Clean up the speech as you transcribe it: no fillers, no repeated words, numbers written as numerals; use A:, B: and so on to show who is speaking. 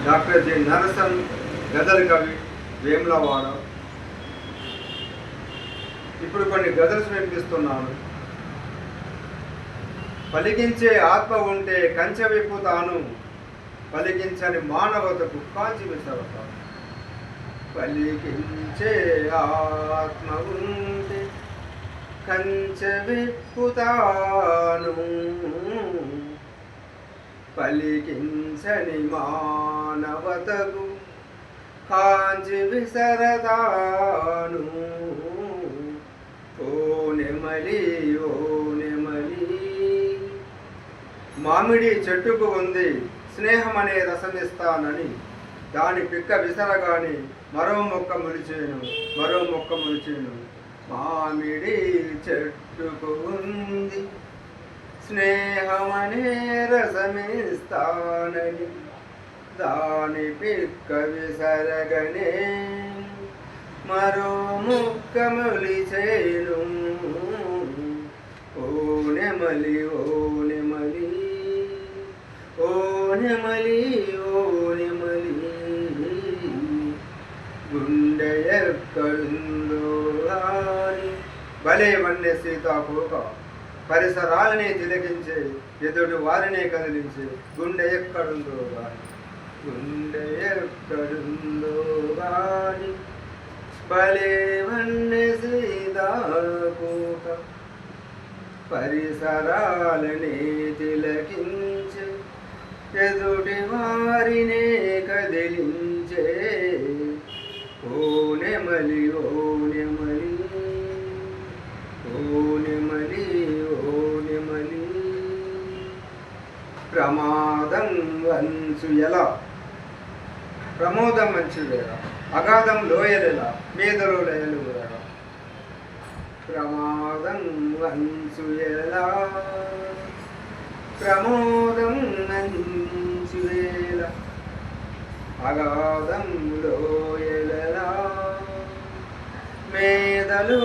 A: Doctor G Narasan, గజల్ కవి, వేములవాడ. ఇప్పుడు కొన్ని గజల్స్ వినిపిస్తున్నాను. పలికించే ఆత్మ ఉంటే కంచె విప్పుతాను, పలికించని మానవతకు కాంచి విసరతాను. పలికించే ఆత్మ ఉంటే కంచె విప్పుతాను, పలికించని మానవతకు కాంచి విసరతాను. ఓ నెమలి, ఓ నెమలి, మామిడి చెట్టుకు ఉంది స్నేహం అనే రసమిస్తానని, దాని పిక్క విసరగాని మరో మొక్క మొలిచేను, మరో మొక్క మొలిచేను. మామిడి చెట్టుకు ఉంది స్నేహమనే రసమిస్తానని, దాని పిక్క విసరగనే మరో మొక్క మొలిచేను. ఓ నెమలి, ఓ నెమలి, ఓ నెమలి, ఓ నెమలి, గుండె ఎక్కడుందో గాని. భలే వన్య సీతాకోక, పరిసరాలనే తిలకించే, ఎదుటి వారినే కదిలించే, గుండె ఎక్కడుందో గాని, గుండె ఎక్కడుందో గాని. భలే వన్య సీతాకోక, పరిసరాలనే తిలకించే, ఎదుటి వారినే కదిలించే. ఓ నెమలి, ఓ నెమలి, ఓ నెమలి, ఓ నెమలి. ప్రమాదం వంచు ఎలా, ప్రమోదం మంచి వేళ, అగాధం లోయలెలా, మీదలో లయలు వేళ. ప్రమాదం వంచు ఎలా, ప్రమోదం మంచి వేళ, అగాధం లోయలెలా, మేదలో